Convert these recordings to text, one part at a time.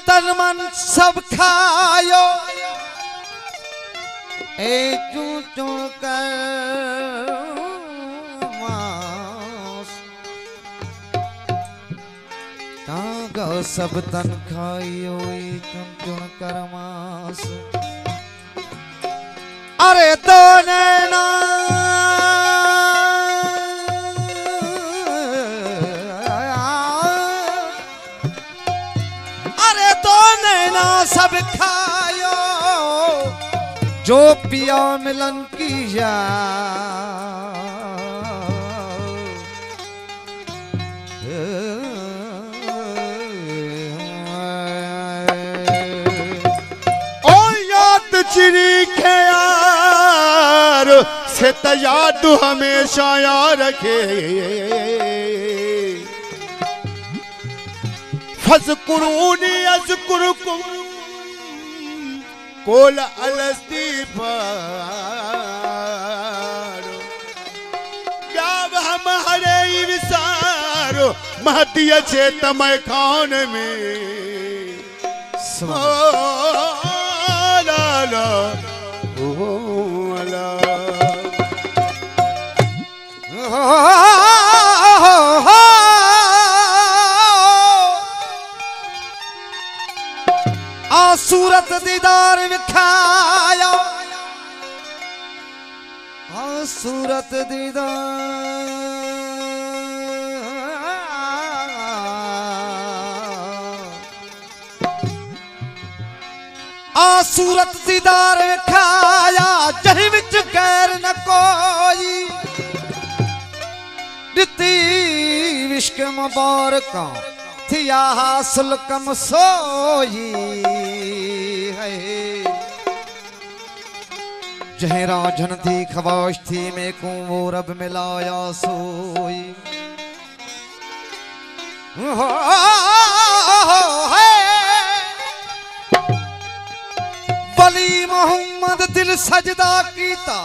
तन मन सब खायो ए चूं चूं कर मांस कागा सब तन खायो ए चूं चूं कर मांस अरे तो नैना सब खायो जो पिया मिलन किया ओ याद चिरी के यार से याद हमेशा याद रखे फज़कुरूनी अज़कुरुकुम कोल अलस्तीफारो गाव हम हरे विसारो महतिया छे तमय खान में ला ला ओ ला सूरत दीदार विखाया सूरत दीदार सूरत दीदार विखाया जही विच गैर न कोई दिती विश्क मुबारका थिया हासिल कम सोई है जह राजन थी खवाश थी मैं को वो रब मिलाया सोई वली मोहम्मद दिल सजदा कीता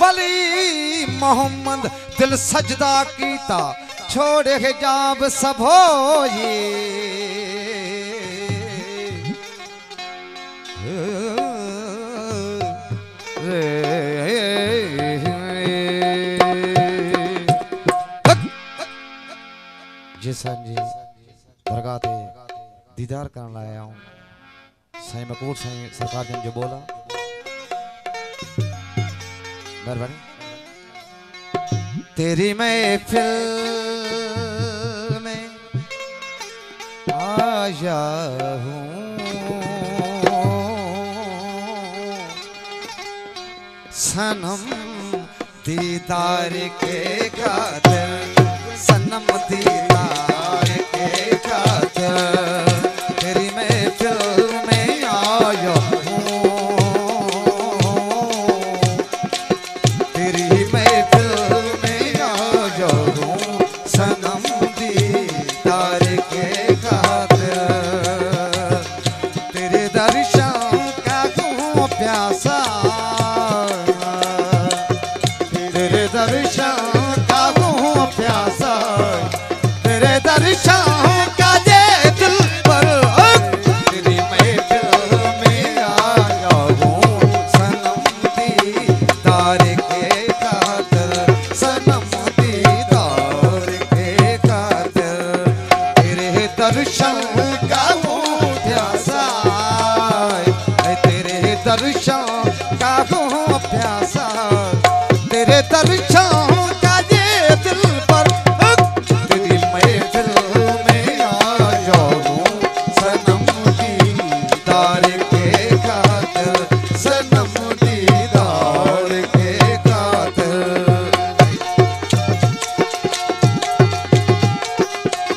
वली मोहम्मद दिल सजदा कीता छोड़ हिजाब सब होई जिसन जी दरगाह ते दीदार करने लाया हूँ साईं मकबूल साईं सरकार जन जो बोला मेहरबानी तेरी महफिल में आया हूँ सनम दीदार के खातिर सनम दीदार के खातिर तेरी महफिल में आया हूँ तेरी महफिल में आया हूँ दीदार के खातिर तेरे दर्शन का हूँ प्यासा तेरे दर्शन का हूँ प्यासा तेरे दर्शन का जे दिल पर तेरी महफिल में आया हूँ सनम दीदार के खातिर सनम दीदार के खातिर तेरे दर्शन का हूँ प्यासा तेरे दर्शन का हूँ प्यासा तेरे दर्शन का ये दिल पर तेरी महफिल में आया हूँ सनम दीदार के खातिर सनम दीदार के खातिर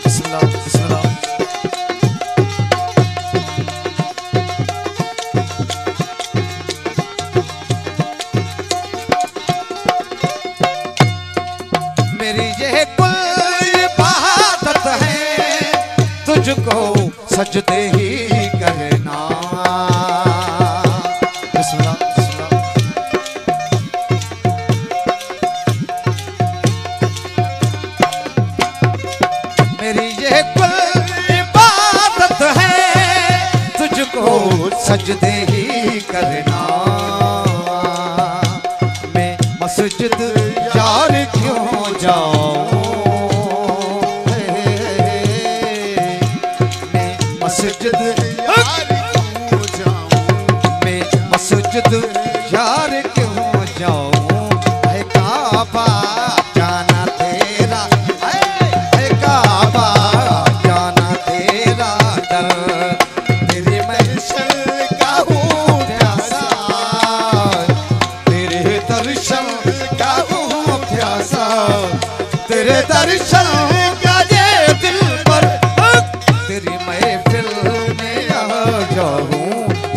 बिस्मिल्लाह बिस्मिल्लाह मेरी ये कुल इबादत है तुझको सजदे ही करना बिस्मिल्लाह बिस्मिल्लाह मेरी ये कुल इबादत है तुझको सजदे ही करना मैं मस्जिद यार क्यों जाऊं मैं मस्जिद यार क्यों जाऊं मैं मस्जिद यार क्यों जाऊं है काबा जाना तेरा है काबा जाना तेरा डर तेरी महशर का हूँ प्यासा तेरे दर्शन का हूँ प्यासा तेरे दर्शन का ये दिल पर तेरी महफिल में आ जाऊं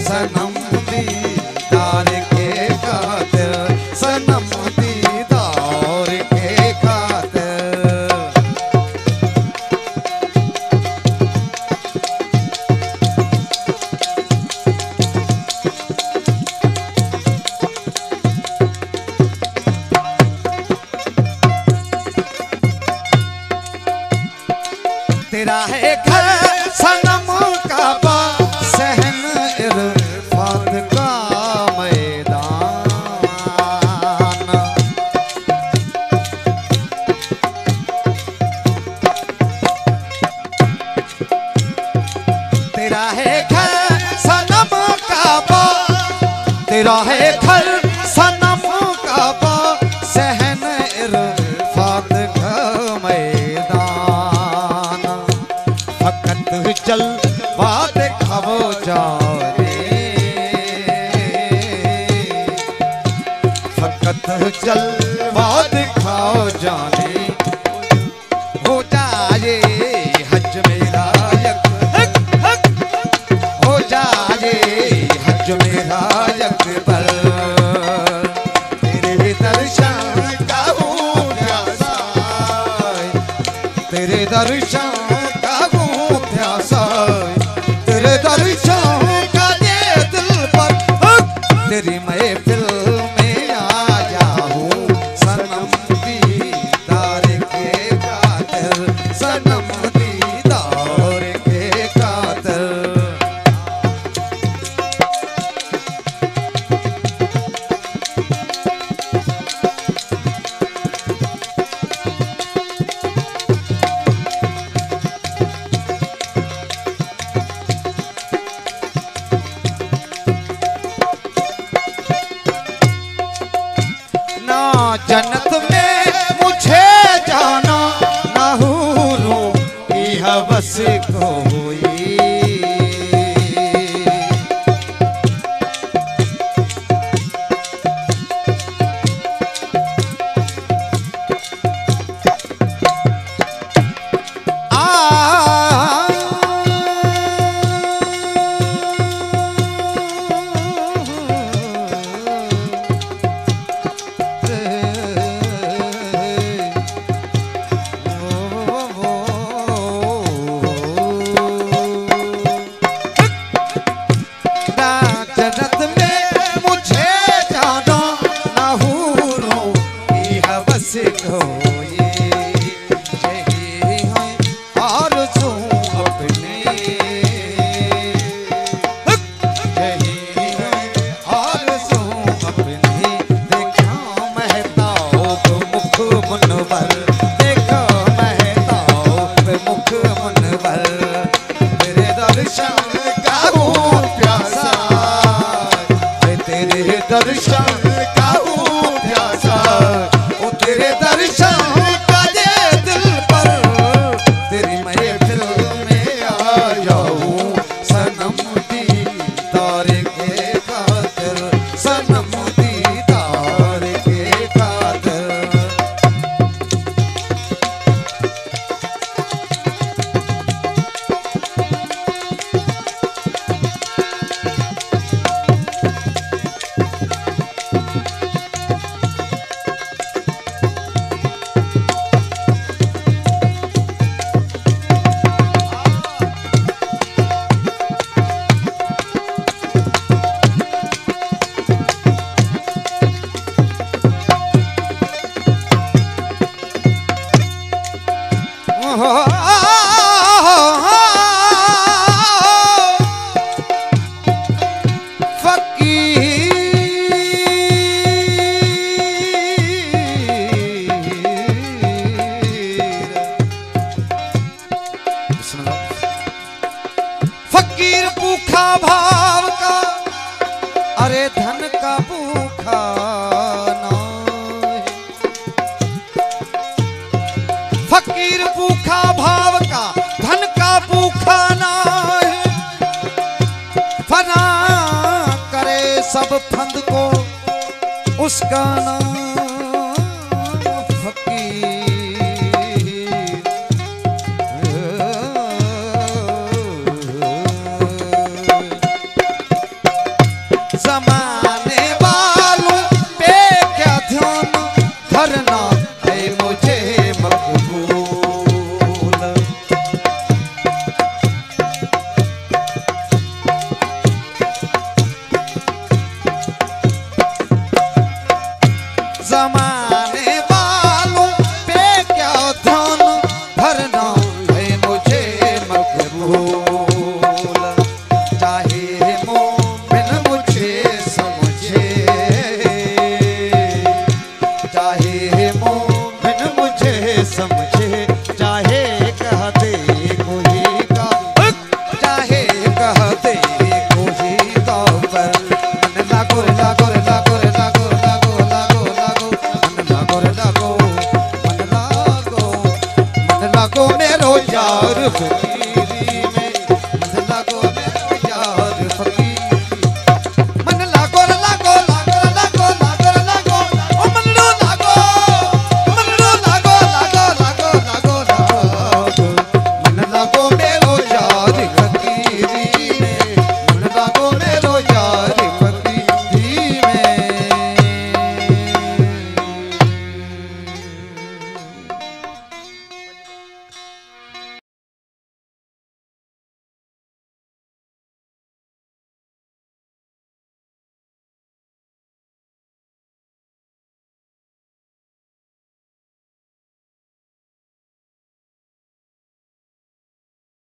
सनम दीदार के खातिर सनम दीदार के खातिर तेरा है घर सनम काबा सहन इरफात का मैदान तेरा है घर सनम काबा तेरा है घर सनम काबा सहन इरफात का मैदान फकत चल बात खबो जाने फकत चल बात खाओ जाने हो जाए हज मेरा हो जाए हज मेरा अकबर तेरे दर्शन का हूँ प्यासा तेरे दर्शन का हूँ प्यासा तेरे दर्शन का ये दिल पर तेरी महफिल में आया हूँ सनम दीदार के खातिर सनम दीदार के खातिर ना जन्नत में मुझे जाना ना हूरों की हवस कोई भूख मन भर तेरे दर्शन का हूँ प्यासा तेरे दर्शन का हूँ प्यासा ओ तेरे दर्शन का ये दिल पर तेरी महफिल में आ जाऊं सनम दीदार के खातिर सनम दीदार के खातिर फकीर भूखा भाव का अरे धन का भूखा ना फकीर भूखा भाव का धन का भूखा ना फना करे सब फंद को उसका नाम ज़माने वालों पे क्या ध्यान धरना है मुझे मकबूल ज़माने वालों पे क्या ध्यान धरना है मुझे मकबूल चाहे मोमिन मुझे समझे चाहे मोमिन मुझे समझे चाहे कह दे कोई का चाहे कह दे कोई का पर मन लागो लागो लागो लागो लागो लागो लागो मन लागो लागो मन लागो मेरो यार